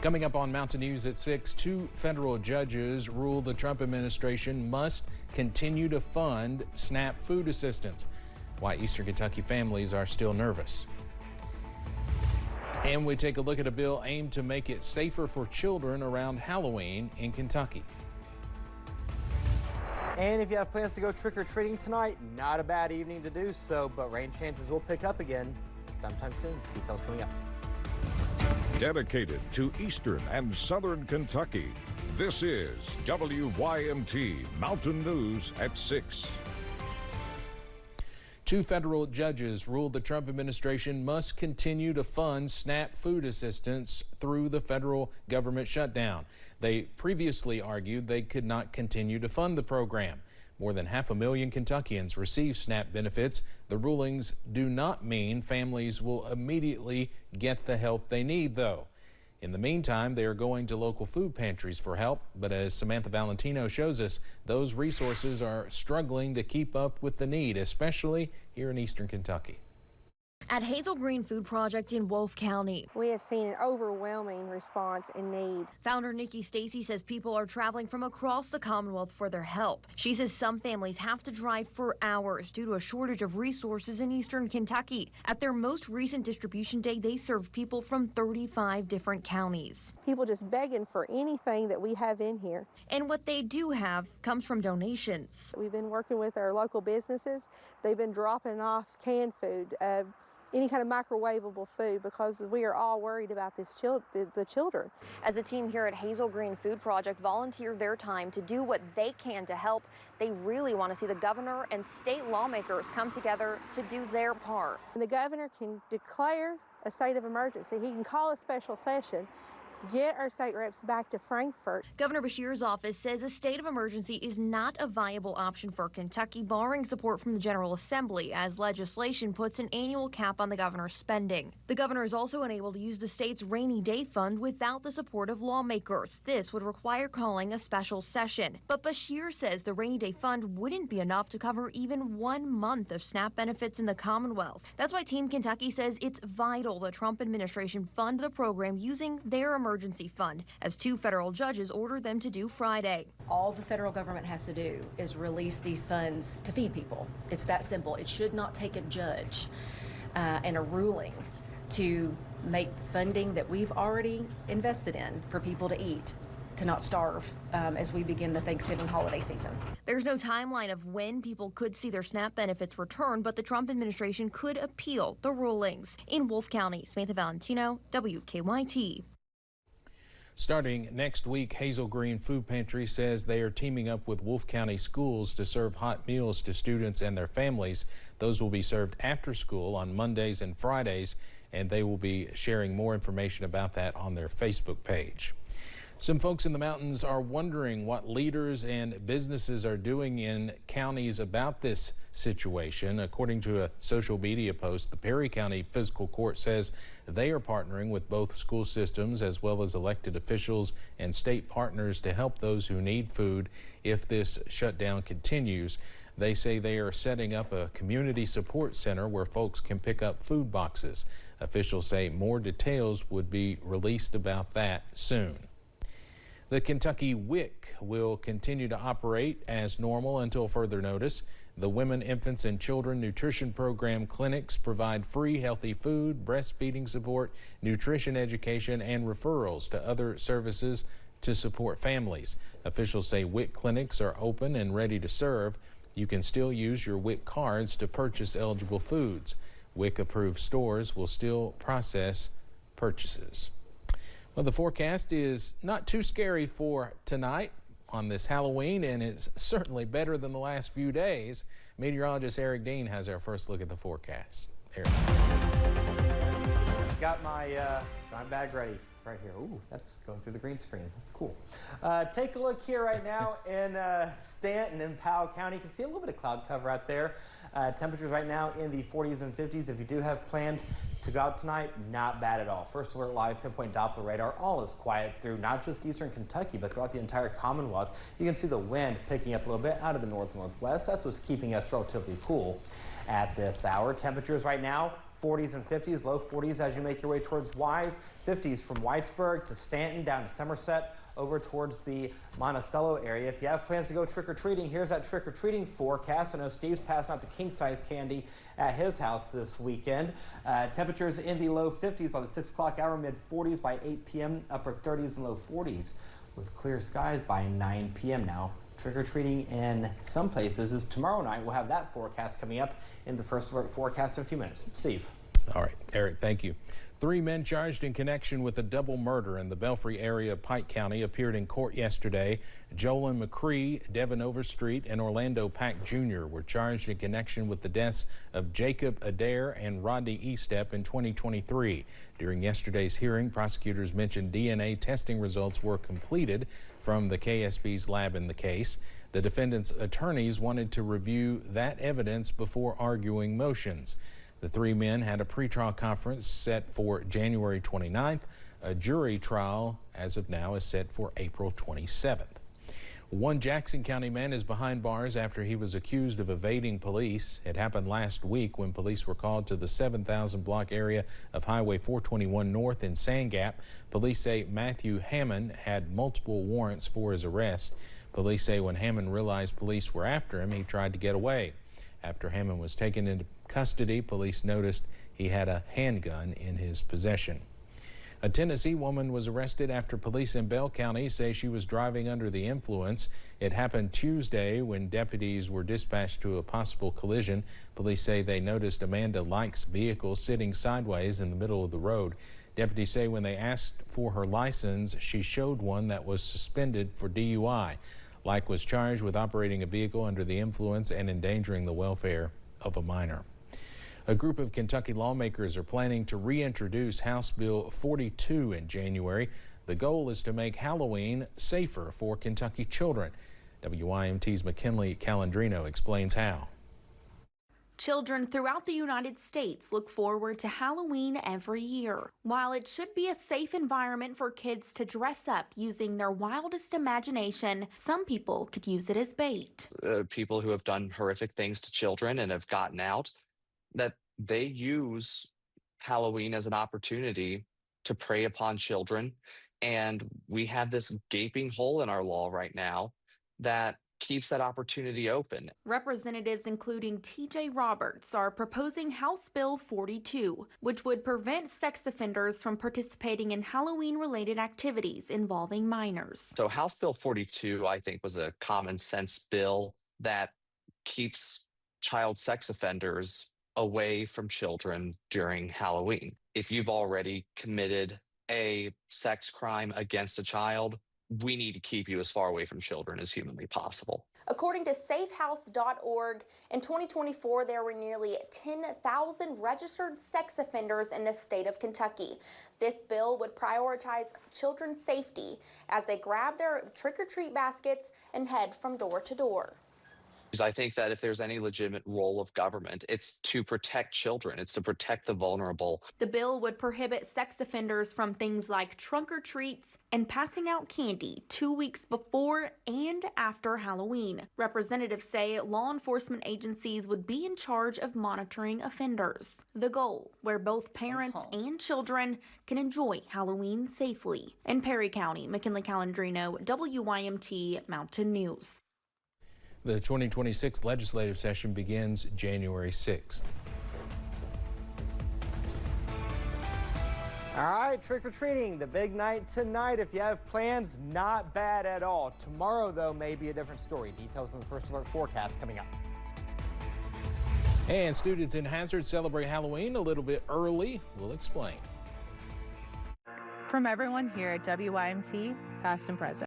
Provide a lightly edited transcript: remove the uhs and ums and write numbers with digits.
Coming up on Mountain News at 6, 2 federal judges ruled the Trump administration must continue to fund SNAP food assistance. Why Eastern Kentucky families are still nervous. And we take a look at a bill aimed to make it safer for children around Halloween in Kentucky. And if you have plans to go trick-or-treating tonight, not a bad evening to do so, but rain chances will pick up again sometime soon. Details coming up. Dedicated to Eastern and Southern Kentucky, this is WYMT Mountain News at 6. 2 federal judges ruled the Trump administration must continue to fund SNAP food assistance through the federal government shutdown. They previously argued they could not continue to fund the program. More than 500,000 Kentuckians receive SNAP benefits. The rulings do not mean families will immediately get the help they need, though. In the meantime, they are going to local food pantries for help, but as Samantha Valentino shows us, those resources are struggling to keep up with the need, especially here in Eastern Kentucky. At Hazel Green Food Project in Wolfe County, we have seen an overwhelming response and need. Founder Nikki Stacy says people are traveling from across the Commonwealth for their help. She says some families have to drive for hours due to a shortage of resources in Eastern Kentucky. At their most recent distribution day, they served people from 35 different counties. People just begging for anything that we have in here. And what they do have comes from donations. We've been working with our local businesses. They've been dropping off canned food, any kind of microwavable food, because we are all worried about the children. As a team here at Hazel Green Food Project volunteer their time to do what they can to help, they really want to see the governor and state lawmakers come together to do their part. And the governor can declare a state of emergency. He can call a special session, get our state reps back to Frankfort. Governor Beshear's office says a state of emergency is not a viable option for Kentucky, barring support from the General Assembly, as legislation puts an annual cap on the governor's spending. The governor is also unable to use the state's rainy day fund without the support of lawmakers. This would require calling a special session. But Beshear says the rainy day fund wouldn't be enough to cover even 1 month of SNAP benefits in the Commonwealth. That's why Team Kentucky says it's vital the Trump administration fund the program using their emergency fund, as 2 federal judges ordered them to do Friday. All the federal government has to do is release these funds to feed people. It's that simple. It should not take a judge and a ruling to make funding that we've already invested in for people to eat to not starve as we begin the Thanksgiving holiday season. There's no timeline of when people could see their SNAP benefits returned, but the Trump administration could appeal the rulings. In Wolfe County, Samantha Valentino, WKYT. Starting next week, Hazel Green Food Pantry says they are teaming up with Wolfe County schools to serve hot meals to students and their families. Those will be served after school on Mondays and Fridays, and they will be sharing more information about that on their Facebook page. Some folks in the mountains are wondering what leaders and businesses are doing in counties about this situation. According to a social media post, the Perry County Fiscal Court says they are partnering with both school systems as well as elected officials and state partners to help those who need food if this shutdown continues. They say they are setting up a community support center where folks can pick up food boxes. Officials say more details would be released about that soon. The Kentucky WIC will continue to operate as normal until further notice. The Women, Infants, and Children Nutrition Program clinics provide free healthy food, breastfeeding support, nutrition education, and referrals to other services to support families. Officials say WIC clinics are open and ready to serve. You can still use your WIC cards to purchase eligible foods. WIC-approved stores will still process purchases. Well, the forecast is not too scary for tonight on this Halloween, and it's certainly better than the last few days. Meteorologist Eric Dean has our first look at the forecast. Eric. Got my bag ready right here. Ooh, that's going through the green screen. That's cool. Take a look here right now in Stanton and Powell County. You can see a little bit of cloud cover out there. Temperatures right now in the 40s and 50s. If you do have plans to go out tonight, not bad at all. First Alert Live pinpoint Doppler radar, all is quiet through not just Eastern Kentucky, but throughout the entire Commonwealth. You can see the wind picking up a little bit out of the north-northwest. That's what's keeping us relatively cool at this hour. Temperatures right now, 40s and 50s, low 40s as you make your way towards Wise, 50s from Whitesburg to Stanton down to Somerset over towards the Monticello area. If you have plans to go trick-or-treating, here's that trick-or-treating forecast. I know Steve's passing out the king-size candy at his house this weekend. Temperatures in the low 50s by the 6 o'clock hour, mid-40s by 8 p.m., upper 30s and low 40s with clear skies by 9 p.m. now. Trick-or-treating in some places is tomorrow night. We'll have that forecast coming up in the First Alert forecast in a few minutes. Steve. All right, Eric, thank you. 3 men charged in connection with a double murder in the Belfry area of Pike County appeared in court yesterday. Jolyn McCree, Devin Overstreet, and Orlando Pack Jr. were charged in connection with the deaths of Jacob Adair and Rodney Estep in 2023. During yesterday's hearing, prosecutors mentioned DNA testing results were completed from the KSB's lab in the case. The defendant's attorneys wanted to review that evidence before arguing motions. The 3 men had a pretrial conference set for January 29th. A jury trial, as of now, is set for April 27th. One Jackson County man is behind bars after he was accused of evading police. It happened last week when police were called to the 7,000 block area of Highway 421 North in Sand Gap. Police say Matthew Hammond had multiple warrants for his arrest. Police say when Hammond realized police were after him, he tried to get away. After Hammond was taken into custody, police noticed he had a handgun in his possession. A Tennessee woman was arrested after police in Bell County say she was driving under the influence. It happened Tuesday when deputies were dispatched to a possible collision. Police say they noticed Amanda Like's vehicle sitting sideways in the middle of the road. Deputies say when they asked for her license, she showed one that was suspended for DUI. Like was charged with operating a vehicle under the influence and endangering the welfare of a minor. A group of Kentucky lawmakers are planning to reintroduce House Bill 42 in January. The goal is to make Halloween safer for Kentucky children. WYMT's McKinley Calandrino explains how. Children throughout the United States look forward to Halloween every year. While it should be a safe environment for kids to dress up using their wildest imagination, some people could use it as bait. People who have done horrific things to children and have gotten out, that they use Halloween as an opportunity to prey upon children. And we have this gaping hole in our law right now that keeps that opportunity open. Representatives including TJ Roberts are proposing House Bill 42, which would prevent sex offenders from participating in Halloween-related activities involving minors. So House Bill 42, I think, was a common sense bill that keeps child sex offenders away from children during Halloween. If you've already committed a sex crime against a child, we need to keep you as far away from children as humanly possible. According to safehouse.org, in 2024, there were nearly 10,000 registered sex offenders in the state of Kentucky. This bill would prioritize children's safety as they grab their trick-or-treat baskets and head from door to door. I think that if there's any legitimate role of government, it's to protect children. It's to protect the vulnerable. The bill would prohibit sex offenders from things like trunk or treats and passing out candy 2 weeks before and after Halloween. Representatives say law enforcement agencies would be in charge of monitoring offenders. The goal, where both parents and children can enjoy Halloween safely. In Perry County, McKinley Calandrino, WYMT Mountain News. The 2026 legislative session begins January 6th. All right, trick-or-treating, the big night tonight. If you have plans, not bad at all. Tomorrow, though, may be a different story. Details in the First Alert forecast coming up. And students in Hazard celebrate Halloween a little bit early. We'll explain. From everyone here at WYMT, past and present.